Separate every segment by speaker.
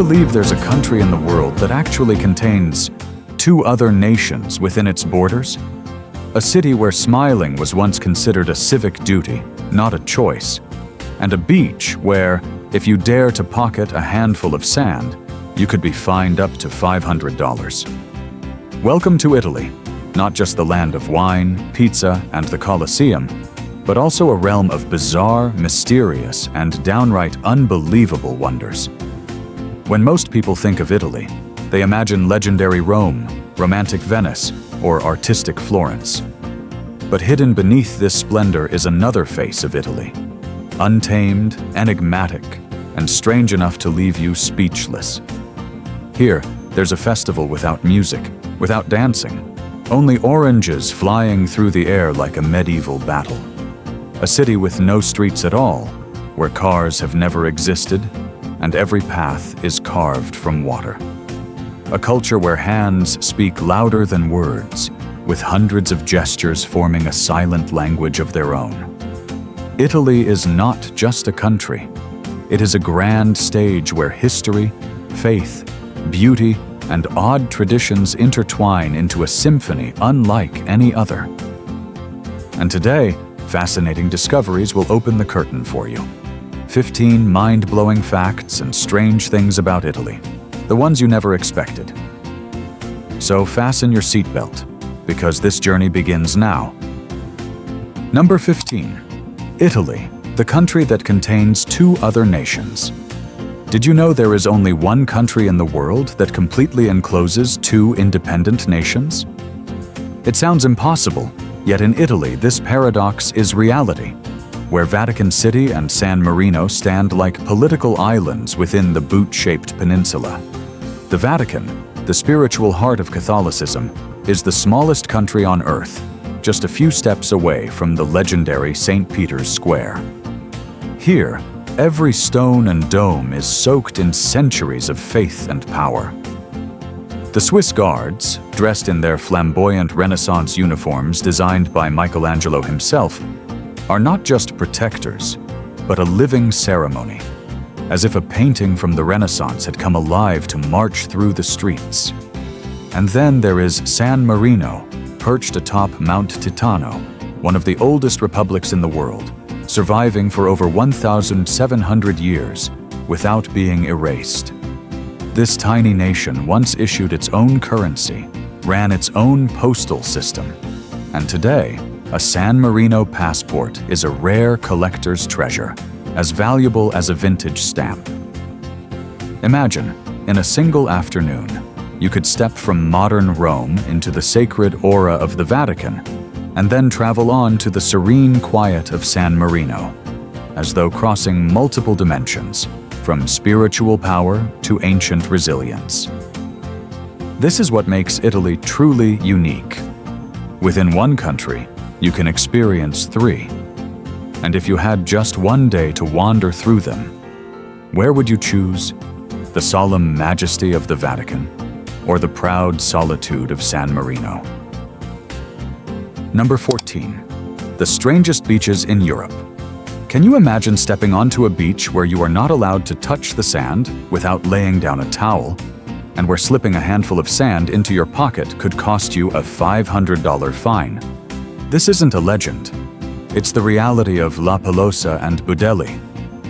Speaker 1: believe there's a country in the world that actually contains two other nations within its borders? A city where smiling was once considered a civic duty, not a choice. And a beach where, if you dare to pocket a handful of sand, you could be fined up to $500. Welcome to Italy, not just the land of wine, pizza, and the Colosseum, but also a realm of bizarre, mysterious, and downright unbelievable wonders. When most people think of Italy, they imagine legendary Rome, romantic Venice, or artistic Florence. But hidden beneath this splendor is another face of Italy. Untamed, enigmatic, and strange enough to leave you speechless. Here, there's a festival without music, without dancing, only oranges flying through the air like a medieval battle. A city with no streets at all, where cars have never existed, and every path is carved from water. A culture where hands speak louder than words, with hundreds of gestures forming a silent language of their own. Italy is not just a country. It is a grand stage where history, faith, beauty, and odd traditions intertwine into a symphony unlike any other. And today, fascinating discoveries will open the curtain for you. 15 mind-blowing facts and strange things about Italy, the ones you never expected. So fasten your seatbelt, because this journey begins now. Number 15. Italy, the country that contains two other nations. Did you know there is only one country in the world that completely encloses two independent nations? It sounds impossible, yet in Italy this paradox is reality, where Vatican City and San Marino stand like political islands within the boot-shaped peninsula. The Vatican, the spiritual heart of Catholicism, is the smallest country on Earth, just a few steps away from the legendary St. Peter's Square. Here, every stone and dome is soaked in centuries of faith and power. The Swiss Guards, dressed in their flamboyant Renaissance uniforms designed by Michelangelo himself, are not just protectors, but a living ceremony, as if a painting from the Renaissance had come alive to march through the streets. And then there is San Marino, perched atop Mount Titano, one of the oldest republics in the world, surviving for over 1,700 years without being erased. This tiny nation once issued its own currency, ran its own postal system, and today, a San Marino passport is a rare collector's treasure, as valuable as a vintage stamp. Imagine, in a single afternoon, you could step from modern Rome into the sacred aura of the Vatican, and then travel on to the serene quiet of San Marino, as though crossing multiple dimensions, from spiritual power to ancient resilience. This is what makes Italy truly unique. Within one country, you can experience three. And if you had just one day to wander through them, where would you choose? The solemn majesty of the Vatican, or the proud solitude of San Marino? Number 14. The strangest beaches in Europe. Can you imagine stepping onto a beach where you are not allowed to touch the sand without laying down a towel, and where slipping a handful of sand into your pocket could cost you a $500 fine? This isn't a legend. It's the reality of La Pelosa and Budelli,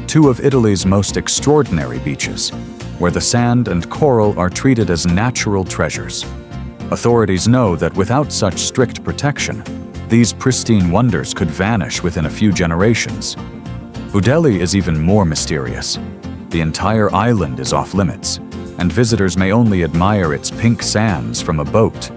Speaker 1: two of Italy's most extraordinary beaches, where the sand and coral are treated as natural treasures. Authorities know that without such strict protection, these pristine wonders could vanish within a few generations. Budelli is even more mysterious. The entire island is off-limits, and visitors may only admire its pink sands from a boat.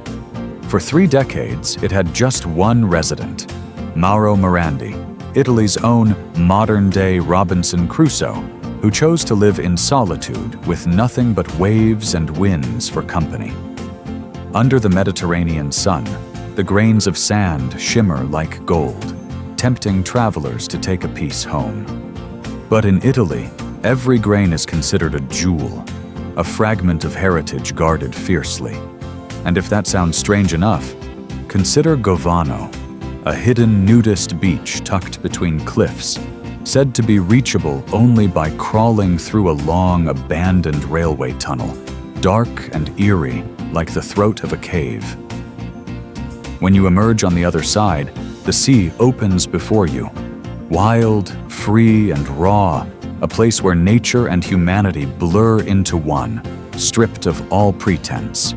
Speaker 1: For 3 decades, it had just one resident, Mauro Morandi, Italy's own modern-day Robinson Crusoe, who chose to live in solitude with nothing but waves and winds for company. Under the Mediterranean sun, the grains of sand shimmer like gold, tempting travelers to take a piece home. But in Italy, every grain is considered a jewel, a fragment of heritage guarded fiercely. And if that sounds strange enough, consider Govano, a hidden nudist beach tucked between cliffs, said to be reachable only by crawling through a long, abandoned railway tunnel, dark and eerie like the throat of a cave. When you emerge on the other side, the sea opens before you. Wild, free, and raw, a place where nature and humanity blur into one, stripped of all pretense.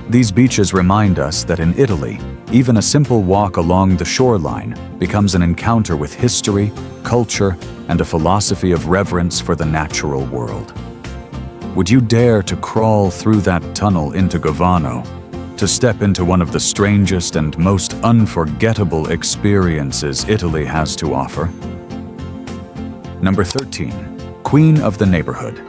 Speaker 1: These beaches remind us that in Italy, even a simple walk along the shoreline becomes an encounter with history, culture, and a philosophy of reverence for the natural world. Would you dare to crawl through that tunnel into Govano, to step into one of the strangest and most unforgettable experiences Italy has to offer? Number 13. Queen of the Neighborhood.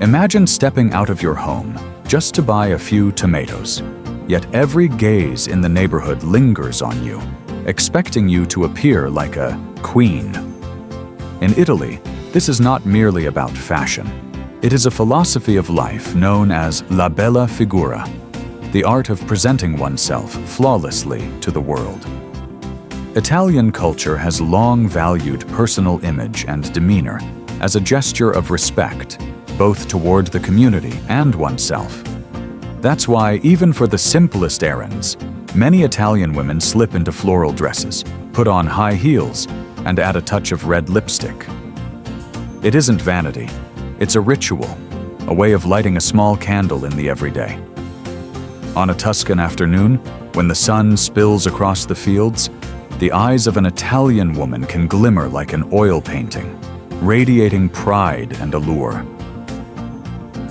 Speaker 1: Imagine stepping out of your home just to buy a few tomatoes. Yet every gaze in the neighborhood lingers on you, expecting you to appear like a queen. In Italy, this is not merely about fashion. It is a philosophy of life known as la bella figura, the art of presenting oneself flawlessly to the world. Italian culture has long valued personal image and demeanor as a gesture of respect, both toward the community and oneself. That's why, even for the simplest errands, many Italian women slip into floral dresses, put on high heels, and add a touch of red lipstick. It isn't vanity, it's a ritual, a way of lighting a small candle in the everyday. On a Tuscan afternoon, when the sun spills across the fields, the eyes of an Italian woman can glimmer like an oil painting, radiating pride and allure.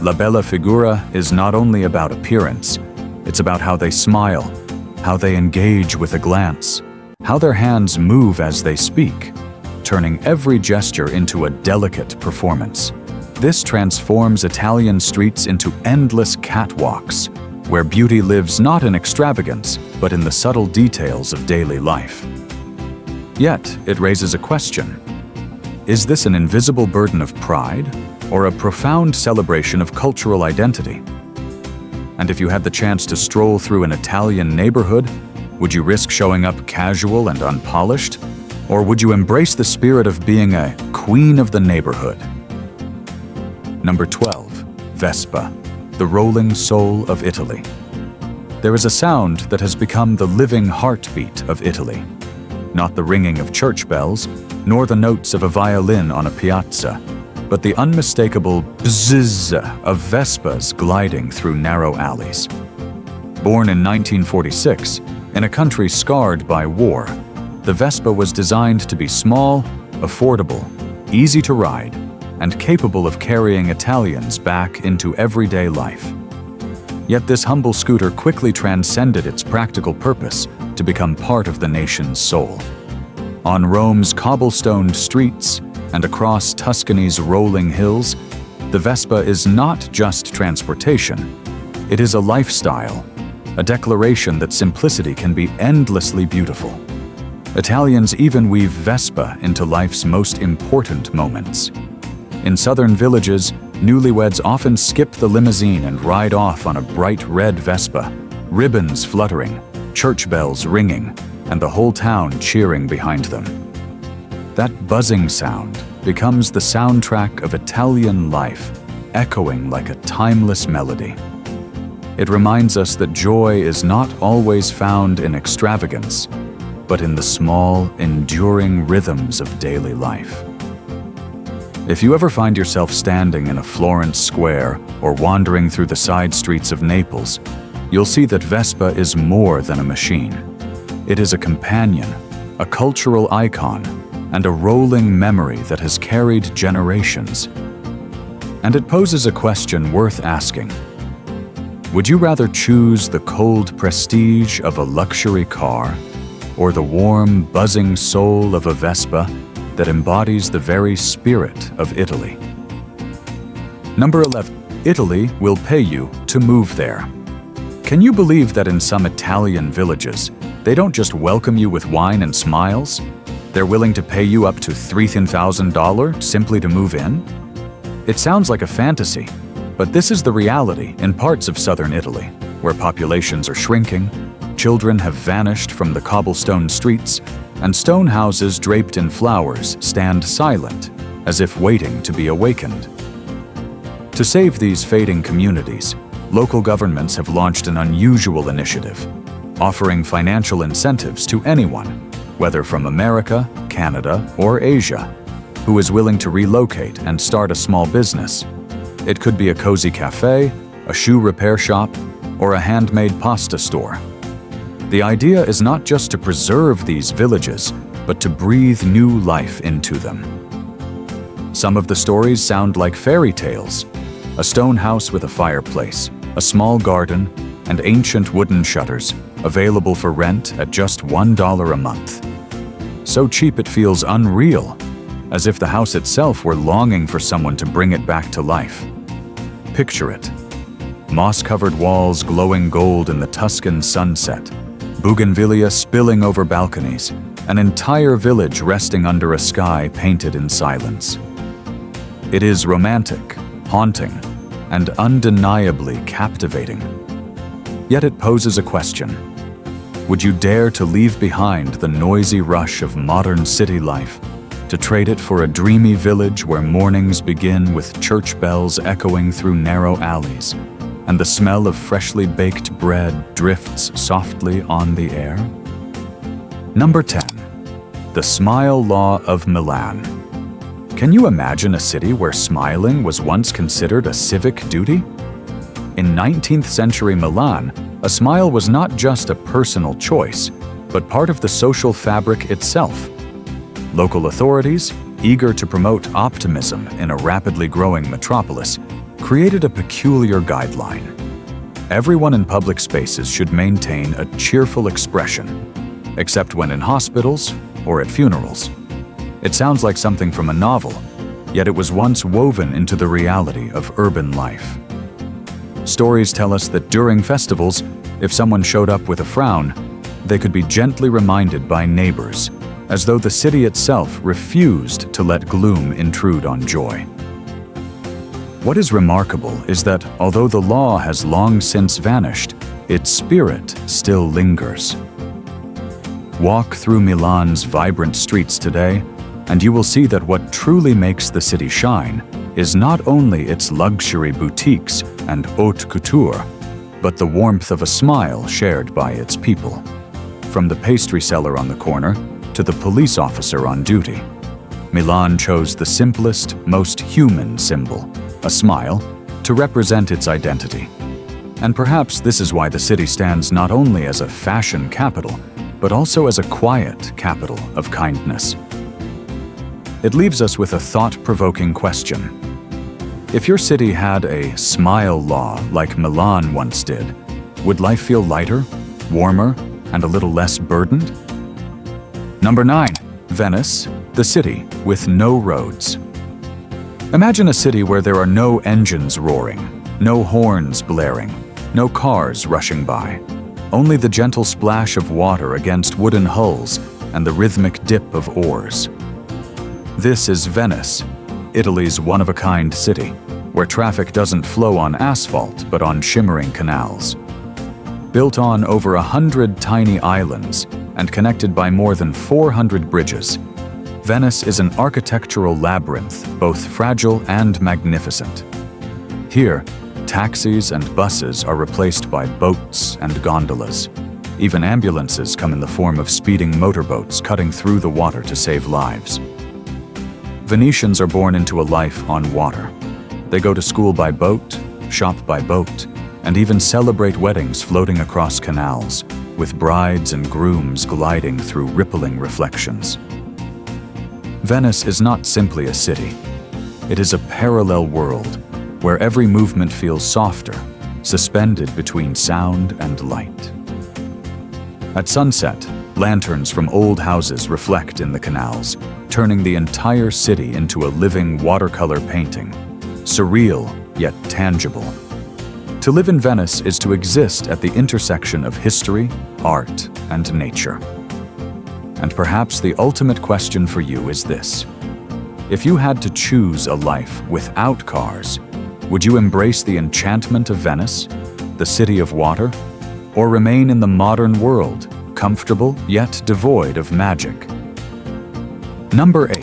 Speaker 1: La bella figura is not only about appearance, it's about how they smile, how they engage with a glance, how their hands move as they speak, turning every gesture into a delicate performance. This transforms Italian streets into endless catwalks, where beauty lives not in extravagance, but in the subtle details of daily life. Yet, it raises a question. Is this an invisible burden of pride, or a profound celebration of cultural identity? And if you had the chance to stroll through an Italian neighborhood, would you risk showing up casual and unpolished? Or would you embrace the spirit of being a queen of the neighborhood? Number 12. Vespa, the rolling soul of Italy. There is a sound that has become the living heartbeat of Italy. Not the ringing of church bells, nor the notes of a violin on a piazza, but the unmistakable bzzz of Vespas gliding through narrow alleys. Born in 1946, in a country scarred by war, the Vespa was designed to be small, affordable, easy to ride, and capable of carrying Italians back into everyday life. Yet this humble scooter quickly transcended its practical purpose to become part of the nation's soul. On Rome's cobblestoned streets and across Tuscany's rolling hills, the Vespa is not just transportation. It is a lifestyle, a declaration that simplicity can be endlessly beautiful. Italians even weave Vespa into life's most important moments. In southern villages, newlyweds often skip the limousine and ride off on a bright red Vespa, ribbons fluttering, church bells ringing, and the whole town cheering behind them. That buzzing sound becomes the soundtrack of Italian life, echoing like a timeless melody. It reminds us that joy is not always found in extravagance, but in the small, enduring rhythms of daily life. If you ever find yourself standing in a Florence square or wandering through the side streets of Naples, you'll see that Vespa is more than a machine. It is a companion, a cultural icon, and a rolling memory that has carried generations. And it poses a question worth asking. Would you rather choose the cold prestige of a luxury car, or the warm, buzzing soul of a Vespa that embodies the very spirit of Italy? Number 11. Italy will pay you to move there. Can you believe that in some Italian villages, they don't just welcome you with wine and smiles? They're willing to pay you up to $3,000 simply to move in? It sounds like a fantasy, but this is the reality in parts of southern Italy, where populations are shrinking, children have vanished from the cobblestone streets, and stone houses draped in flowers stand silent, as if waiting to be awakened. To save these fading communities, local governments have launched an unusual initiative, offering financial incentives to anyone, whether from America, Canada, or Asia, who is willing to relocate and start a small business. It could be a cozy cafe, a shoe repair shop, or a handmade pasta store. The idea is not just to preserve these villages, but to breathe new life into them. Some of the stories sound like fairy tales: a stone house with a fireplace, a small garden, and ancient wooden shutters, available for rent at just $1 a month. So cheap it feels unreal, as if the house itself were longing for someone to bring it back to life. Picture it: moss-covered walls glowing gold in the Tuscan sunset, bougainvillea spilling over balconies, an entire village resting under a sky painted in silence. It is romantic, haunting, and undeniably captivating. Yet it poses a question. Would you dare to leave behind the noisy rush of modern city life, to trade it for a dreamy village where mornings begin with church bells echoing through narrow alleys, and the smell of freshly baked bread drifts softly on the air? Number 10. The Smile Law of Milan. Can you imagine a city where smiling was once considered a civic duty? In 19th century Milan, a smile was not just a personal choice, but part of the social fabric itself. Local authorities, eager to promote optimism in a rapidly growing metropolis, created a peculiar guideline. Everyone in public spaces should maintain a cheerful expression, except when in hospitals or at funerals. It sounds like something from a novel, yet it was once woven into the reality of urban life. Stories tell us that during festivals, if someone showed up with a frown, they could be gently reminded by neighbors, as though the city itself refused to let gloom intrude on joy. What is remarkable is that although the law has long since vanished, its spirit still lingers. Walk through Milan's vibrant streets today, and you will see that what truly makes the city shine is not only its luxury boutiques and haute couture, but the warmth of a smile shared by its people. From the pastry seller on the corner to the police officer on duty, Milan chose the simplest, most human symbol, a smile, to represent its identity. And perhaps this is why the city stands not only as a fashion capital, but also as a quiet capital of kindness. It leaves us with a thought-provoking question. If your city had a smile law like Milan once did, would life feel lighter, warmer, and a little less burdened? Number 9. Venice, the city with no roads. Imagine a city where there are no engines roaring, no horns blaring, no cars rushing by, only the gentle splash of water against wooden hulls and the rhythmic dip of oars. This is Venice, Italy's one-of-a-kind city, where traffic doesn't flow on asphalt but on shimmering canals. Built on over 100 tiny islands and connected by more than 400 bridges, Venice is an architectural labyrinth, both fragile and magnificent. Here, taxis and buses are replaced by boats and gondolas. Even ambulances come in the form of speeding motorboats cutting through the water to save lives. Venetians are born into a life on water. They go to school by boat, shop by boat, and even celebrate weddings floating across canals, with brides and grooms gliding through rippling reflections. Venice is not simply a city. It is a parallel world where every movement feels softer, suspended between sound and light. At sunset, lanterns from old houses reflect in the canals, turning the entire city into a living watercolor painting, surreal yet tangible. To live in Venice is to exist at the intersection of history, art, and nature. And perhaps the ultimate question for you is this: if you had to choose a life without cars, would you embrace the enchantment of Venice, the city of water, or remain in the modern world, comfortable yet devoid of magic? Number 8.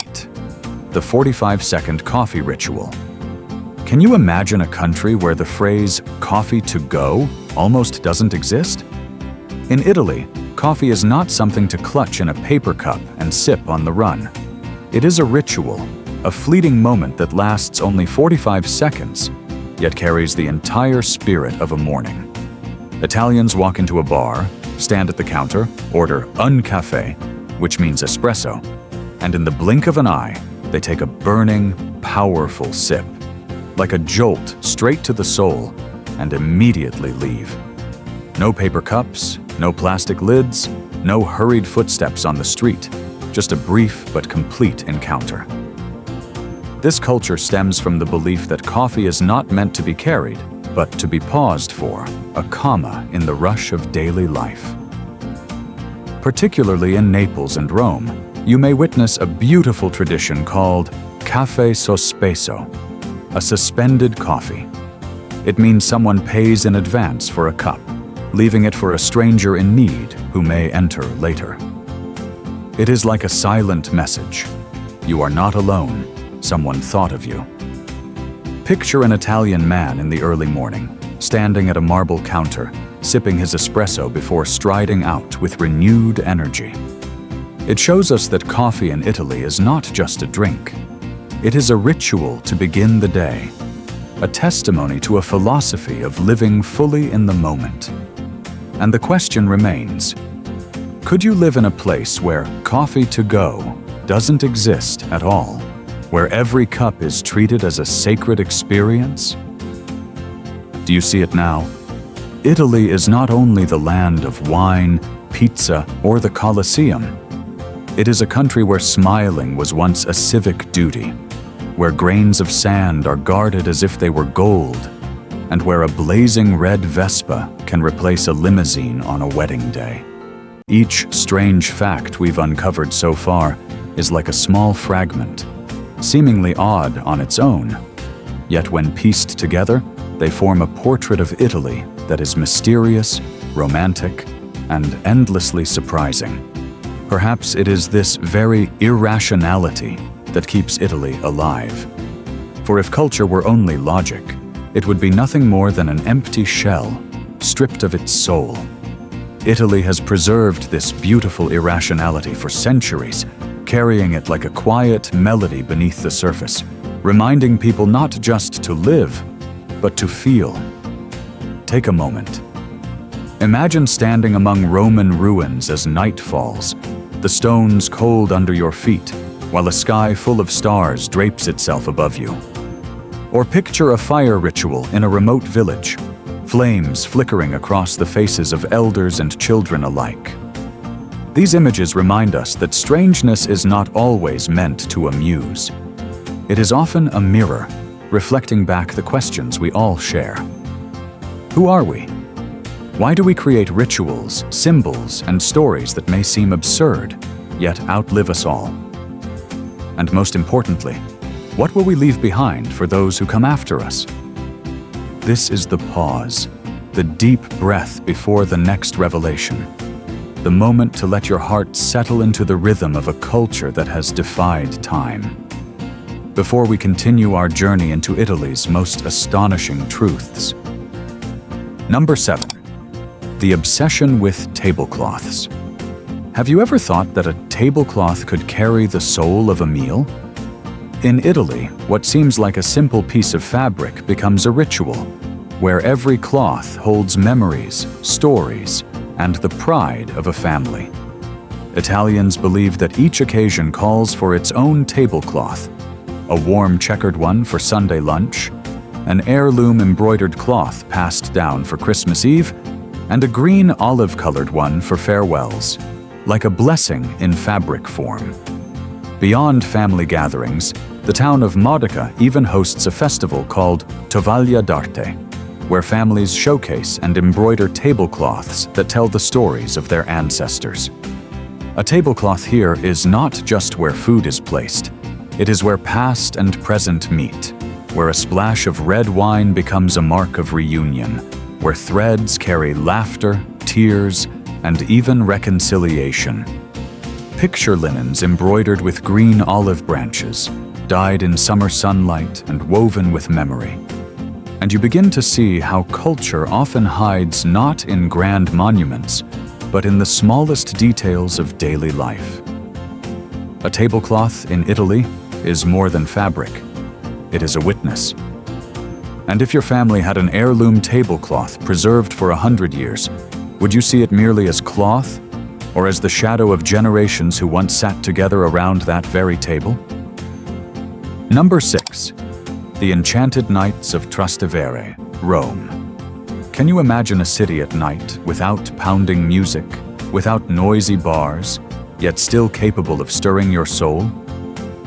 Speaker 1: The 45-second coffee ritual. Can you imagine a country where the phrase "coffee to go" almost doesn't exist? In Italy, coffee is not something to clutch in a paper cup and sip on the run. It is a ritual, a fleeting moment that lasts only 45 seconds, yet carries the entire spirit of a morning. Italians walk into a bar, stand at the counter, order un caffè, which means espresso, and in the blink of an eye, they take a burning, powerful sip, like a jolt straight to the soul, and immediately leave. No paper cups, no plastic lids, no hurried footsteps on the street, just a brief but complete encounter. This culture stems from the belief that coffee is not meant to be carried, but to be paused for, a comma in the rush of daily life. Particularly in Naples and Rome, you may witness a beautiful tradition called caffè sospeso, a suspended coffee. It means someone pays in advance for a cup, leaving it for a stranger in need who may enter later. It is like a silent message. You are not alone. Someone thought of you. Picture an Italian man in the early morning, standing at a marble counter, sipping his espresso before striding out with renewed energy. It shows us that coffee in Italy is not just a drink. It is a ritual to begin the day, a testimony to a philosophy of living fully in the moment. And the question remains, could you live in a place where coffee to go doesn't exist at all, where every cup is treated as a sacred experience? Do you see it now? Italy is not only the land of wine, pizza, or the Colosseum. It is a country where smiling was once a civic duty, where grains of sand are guarded as if they were gold, and where a blazing red Vespa can replace a limousine on a wedding day. Each strange fact we've uncovered so far is like a small fragment, seemingly odd on its own, yet when pieced together, they form a portrait of Italy that is mysterious, romantic, and endlessly surprising. Perhaps it is this very irrationality that keeps Italy alive. For if culture were only logic, it would be nothing more than an empty shell, stripped of its soul. Italy has preserved this beautiful irrationality for centuries, carrying it like a quiet melody beneath the surface, reminding people not just to live, but to feel. Take a moment. Imagine standing among Roman ruins as night falls, the stones cold under your feet, while a sky full of stars drapes itself above you. Or picture a fire ritual in a remote village, flames flickering across the faces of elders and children alike. These images remind us that strangeness is not always meant to amuse. It is often a mirror, reflecting back the questions we all share. Who are we? Why do we create rituals, symbols, and stories that may seem absurd, yet outlive us all? And most importantly, what will we leave behind for those who come after us? This is the pause, the deep breath before the next revelation, the moment to let your heart settle into the rhythm of a culture that has defied time. Before we continue our journey into Italy's most astonishing truths. Number 7. The obsession with tablecloths. Have you ever thought that a tablecloth could carry the soul of a meal? In Italy, what seems like a simple piece of fabric becomes a ritual, where every cloth holds memories, stories, and the pride of a family. Italians believe that each occasion calls for its own tablecloth, a warm checkered one for Sunday lunch, an heirloom embroidered cloth passed down for Christmas Eve, and a green olive-colored one for farewells, like a blessing in fabric form. Beyond family gatherings, the town of Modica even hosts a festival called Tovaglia d'Arte, where families showcase and embroider tablecloths that tell the stories of their ancestors. A tablecloth here is not just where food is placed. It is where past and present meet, where a splash of red wine becomes a mark of reunion, where threads carry laughter, tears, and even reconciliation. picture linens embroidered with green olive branches, dyed in summer sunlight and woven with memory. And you begin to see how culture often hides not in grand monuments, but in the smallest details of daily life. A tablecloth in Italy is more than fabric. It is a witness. And if your family had an heirloom tablecloth preserved for 100 years, would you see it merely as cloth, or as the shadow of generations who once sat together around that very table? Number 6. The Enchanted Nights of Trastevere, Rome. Can you imagine a city at night without pounding music, without noisy bars, yet still capable of stirring your soul?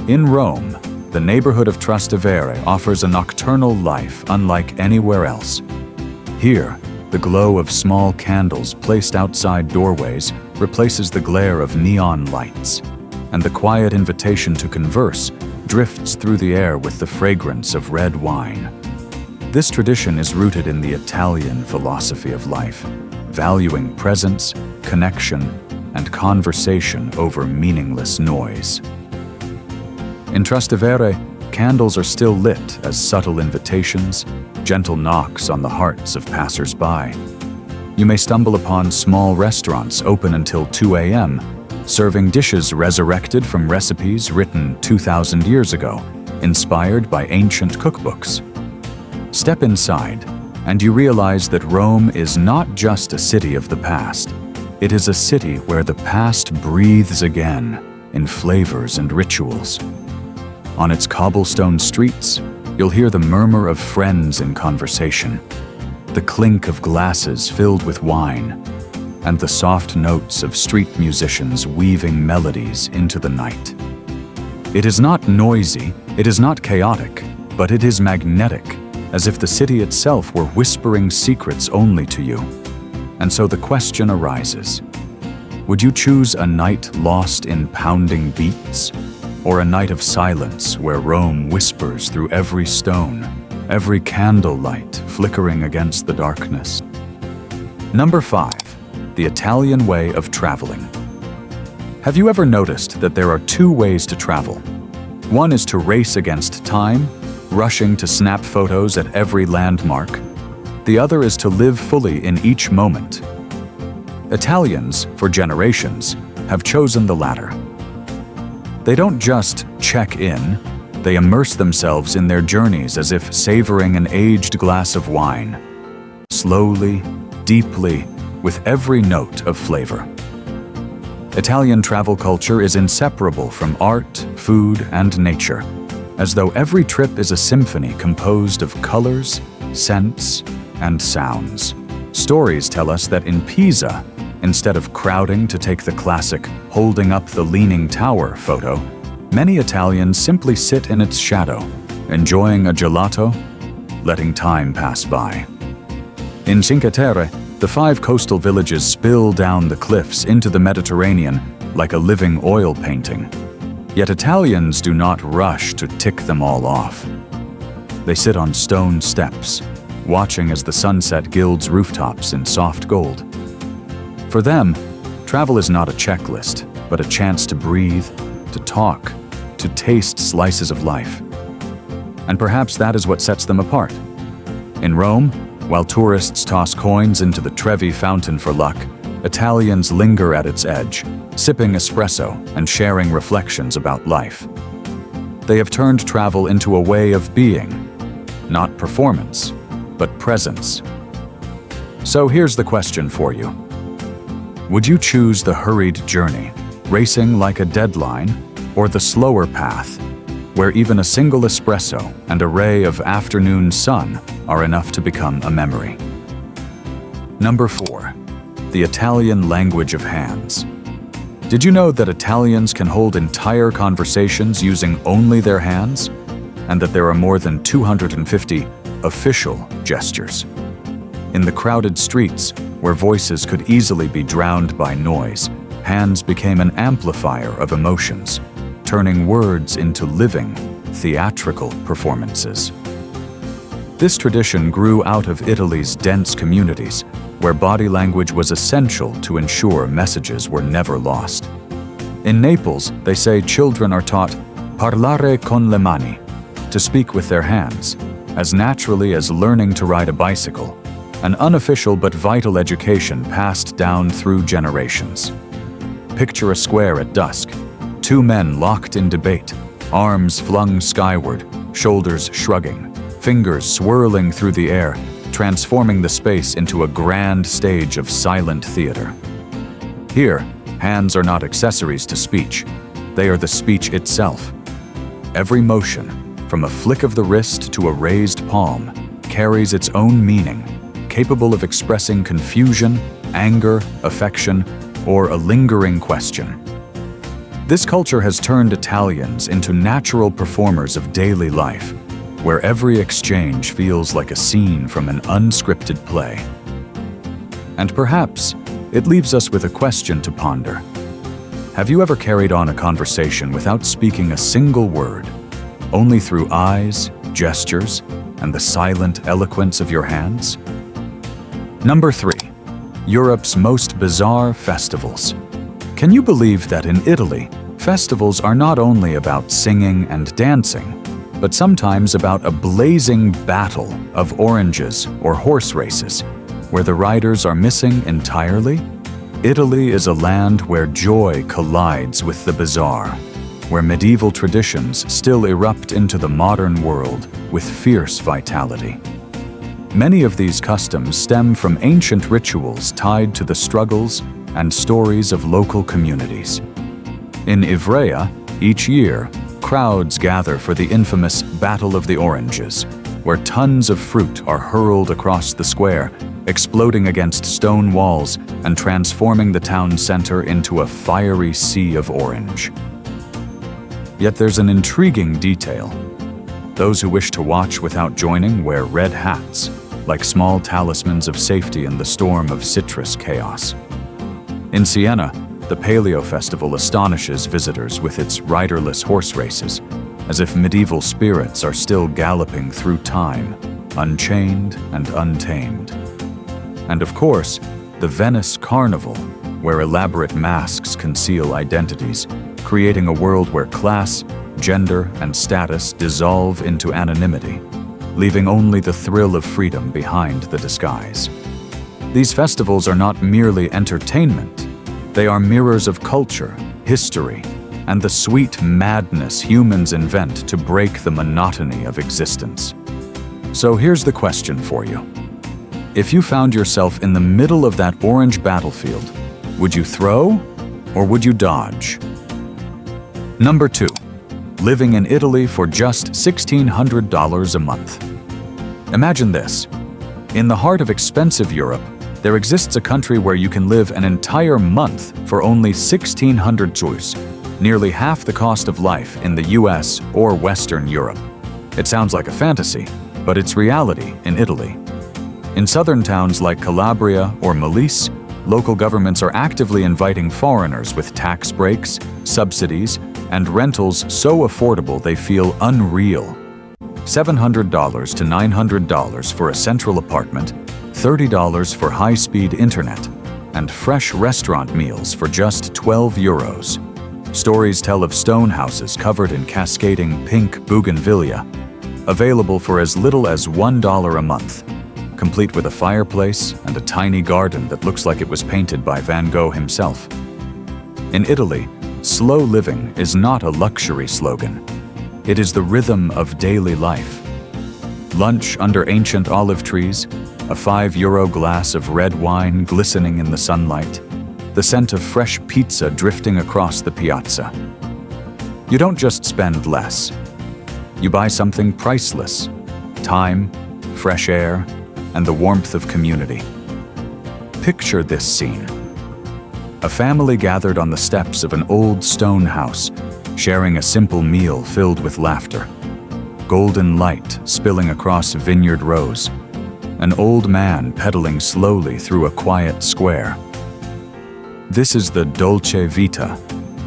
Speaker 1: In Rome, the neighborhood of Trastevere offers a nocturnal life unlike anywhere else. Here, the glow of small candles placed outside doorways replaces the glare of neon lights, and the quiet invitation to converse drifts through the air with the fragrance of red wine. This tradition is rooted in the Italian philosophy of life, valuing presence, connection, and conversation over meaningless noise. In Trastevere, candles are still lit as subtle invitations, gentle knocks on the hearts of passers-by. You may stumble upon small restaurants open until 2 a.m., serving dishes resurrected from recipes written 2,000 years ago, inspired by ancient cookbooks. Step inside, and you realize that Rome is not just a city of the past. It is a city where the past breathes again in flavors and rituals. On its cobblestone streets, you'll hear the murmur of friends in conversation, the clink of glasses filled with wine, and the soft notes of street musicians weaving melodies into the night. It is not noisy, it is not chaotic, but it is magnetic, as if the city itself were whispering secrets only to you. And so the question arises, would you choose a night lost in pounding beats, or a night of silence where Rome whispers through every stone, every candlelight flickering against the darkness? Number 5. The Italian way of traveling. Have you ever noticed that there are 2 ways to travel? One is to race against time, rushing to snap photos at every landmark. The other is to live fully in each moment. Italians, for generations, have chosen the latter. They don't just check in, they immerse themselves in their journeys as if savoring an aged glass of wine. Slowly, deeply, with every note of flavor. Italian travel culture is inseparable from art, food, and nature, as though every trip is a symphony composed of colors, scents, and sounds. Stories tell us that in Pisa, instead of crowding to take the classic holding up the leaning tower photo, many Italians simply sit in its shadow, enjoying a gelato, letting time pass by. In Cinque Terre, the 5 coastal villages spill down the cliffs into the Mediterranean like a living oil painting. Yet Italians do not rush to tick them all off. They sit on stone steps, watching as the sunset gilds rooftops in soft gold. For them, travel is not a checklist, but a chance to breathe, to talk, to taste slices of life. And perhaps that is what sets them apart. In Rome, while tourists toss coins into the Trevi fountain for luck, Italians linger at its edge, sipping espresso and sharing reflections about life. They have turned travel into a way of being, not performance, but presence. So here's the question for you. Would you choose the hurried journey, racing like a deadline, or the slower path, where even a single espresso and a ray of afternoon sun are enough to become a memory? Number 4. The Italian language of hands. Did you know that Italians can hold entire conversations using only their hands, and that there are more than 250 official gestures? In the crowded streets, where voices could easily be drowned by noise, hands became an amplifier of emotions, turning words into living, theatrical performances. This tradition grew out of Italy's dense communities, where body language was essential to ensure messages were never lost. In Naples, they say children are taught parlare con le mani, to speak with their hands, as naturally as learning to ride a bicycle, an unofficial but vital education passed down through generations. Picture a square at dusk, two men locked in debate, arms flung skyward, shoulders shrugging, fingers swirling through the air, transforming the space into a grand stage of silent theater. Here, hands are not accessories to speech. They are the speech itself. Every motion, from a flick of the wrist to a raised palm, carries its own meaning, capable of expressing confusion, anger, affection, or a lingering question. This culture has turned Italians into natural performers of daily life, where every exchange feels like a scene from an unscripted play. And perhaps it leaves us with a question to ponder. Have you ever carried on a conversation without speaking a single word, only through eyes, gestures, and the silent eloquence of your hands? Number 3. Europe's most bizarre festivals. Can you believe that in Italy, festivals are not only about singing and dancing, but sometimes about a blazing battle of oranges or horse races, where the riders are missing entirely? Italy is a land where joy collides with the bizarre, where medieval traditions still erupt into the modern world with fierce vitality. Many of these customs stem from ancient rituals tied to the struggles and stories of local communities. In Ivrea, each year, crowds gather for the infamous Battle of the Oranges, where tons of fruit are hurled across the square, exploding against stone walls and transforming the town center into a fiery sea of orange. Yet there's an intriguing detail. Those who wish to watch without joining wear red hats, like small talismans of safety in the storm of citrus chaos. In Siena, the Paleo Festival astonishes visitors with its riderless horse races, as if medieval spirits are still galloping through time, unchained and untamed. And of course, the Venice Carnival, where elaborate masks conceal identities, creating a world where class, gender, and status dissolve into anonymity, leaving only the thrill of freedom behind the disguise. These festivals are not merely entertainment. They are mirrors of culture, history, and the sweet madness humans invent to break the monotony of existence. So here's the question for you. If you found yourself in the middle of that orange battlefield, would you throw or would you dodge? Number 2. Living in Italy for just $1,600 a month. Imagine this. In the heart of expensive Europe, there exists a country where you can live an entire month for only 1,600 Zeus, nearly half the cost of life in the US or Western Europe. It sounds like a fantasy, but it's reality in Italy. In southern towns like Calabria or Molise, local governments are actively inviting foreigners with tax breaks, subsidies, and rentals so affordable they feel unreal. $700 to $900 for a central apartment, $30 for high-speed internet, and fresh restaurant meals for just €12. Stories tell of stone houses covered in cascading pink bougainvillea, available for as little as $1 a month, complete with a fireplace and a tiny garden that looks like it was painted by Van Gogh himself. In Italy, slow living is not a luxury slogan. It is the rhythm of daily life. Lunch under ancient olive trees, a €5 glass of red wine glistening in the sunlight, the scent of fresh pizza drifting across the piazza. You don't just spend less. You buy something priceless: time, fresh air, and the warmth of community. Picture this scene. A family gathered on the steps of an old stone house, sharing a simple meal filled with laughter. Golden light spilling across vineyard rows. An old man pedaling slowly through a quiet square. This is the dolce vita,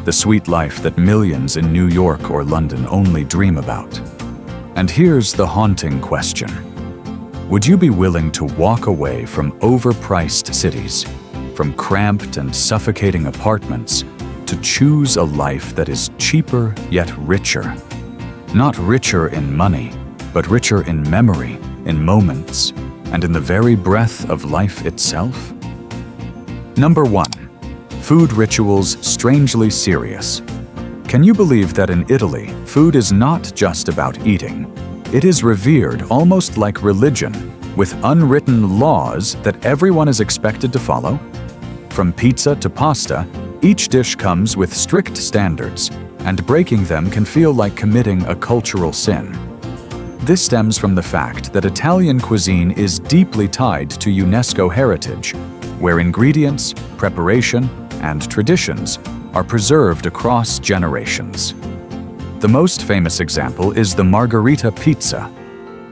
Speaker 1: the sweet life that millions in New York or London only dream about. And here's the haunting question. Would you be willing to walk away from overpriced cities, from cramped and suffocating apartments, to choose a life that is cheaper yet richer. Not richer in money, but richer in memory, in moments, and in the very breath of life itself? Number 1. Food rituals strangely serious. Can you believe that in Italy, food is not just about eating? It is revered almost like religion, with unwritten laws that everyone is expected to follow? From pizza to pasta, each dish comes with strict standards, and breaking them can feel like committing a cultural sin. This stems from the fact that Italian cuisine is deeply tied to UNESCO heritage, where ingredients, preparation, and traditions are preserved across generations. The most famous example is the margherita pizza.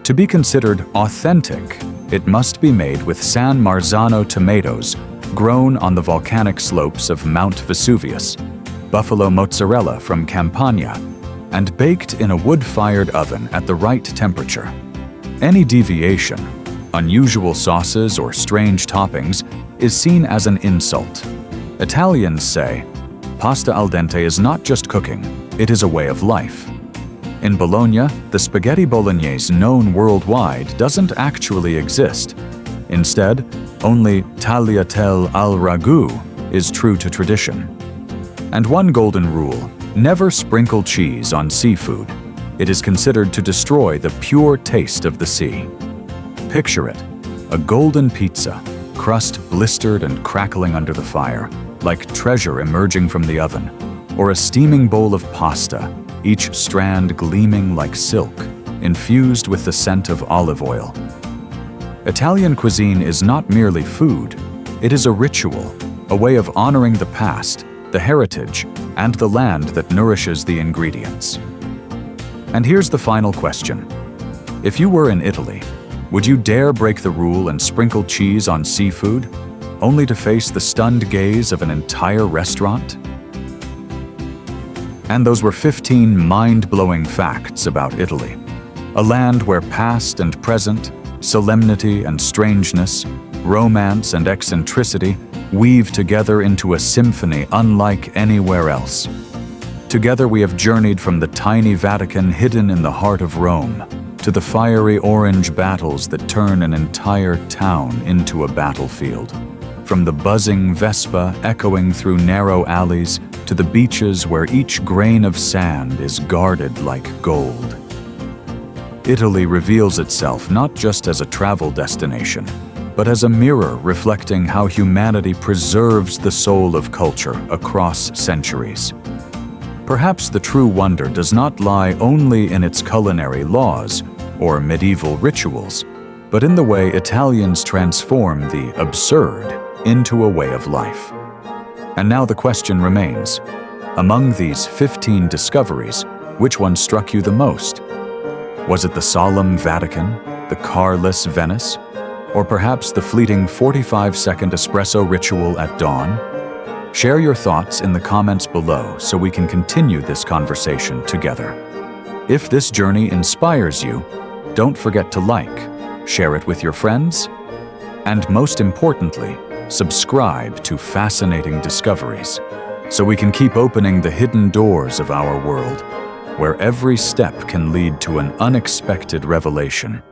Speaker 1: To be considered authentic, it must be made with San Marzano tomatoes grown on the volcanic slopes of Mount Vesuvius, buffalo mozzarella from Campania, and baked in a wood-fired oven at the right temperature. Any deviation, unusual sauces or strange toppings, is seen as an insult. Italians say, pasta al dente is not just cooking, it is a way of life. In Bologna, the spaghetti bolognese known worldwide doesn't actually exist. Instead, only tagliatelle al ragù is true to tradition. And one golden rule: never sprinkle cheese on seafood. It is considered to destroy the pure taste of the sea. Picture it: a golden pizza, crust blistered and crackling under the fire, like treasure emerging from the oven, or a steaming bowl of pasta, each strand gleaming like silk, infused with the scent of olive oil. Italian cuisine is not merely food, it is a ritual, a way of honoring the past, the heritage, and the land that nourishes the ingredients. And here's the final question. If you were in Italy, would you dare break the rule and sprinkle cheese on seafood, only to face the stunned gaze of an entire restaurant? And those were 15 mind-blowing facts about Italy, a land where past and present, solemnity and strangeness, romance and eccentricity weave together into a symphony unlike anywhere else. Together we have journeyed from the tiny Vatican hidden in the heart of Rome to the fiery orange battles that turn an entire town into a battlefield. From the buzzing Vespa echoing through narrow alleys to the beaches where each grain of sand is guarded like gold. Italy reveals itself not just as a travel destination, but as a mirror reflecting how humanity preserves the soul of culture across centuries. Perhaps the true wonder does not lie only in its culinary laws or medieval rituals, but in the way Italians transform the absurd into a way of life. And now the question remains, among these 15 discoveries, which one struck you the most? Was it the solemn Vatican, the carless Venice, or perhaps the fleeting 45-second espresso ritual at dawn? Share your thoughts in the comments below so we can continue this conversation together. If this journey inspires you, don't forget to like, share it with your friends, and most importantly, subscribe to Fascinating Discoveries so we can keep opening the hidden doors of our world, where every step can lead to an unexpected revelation.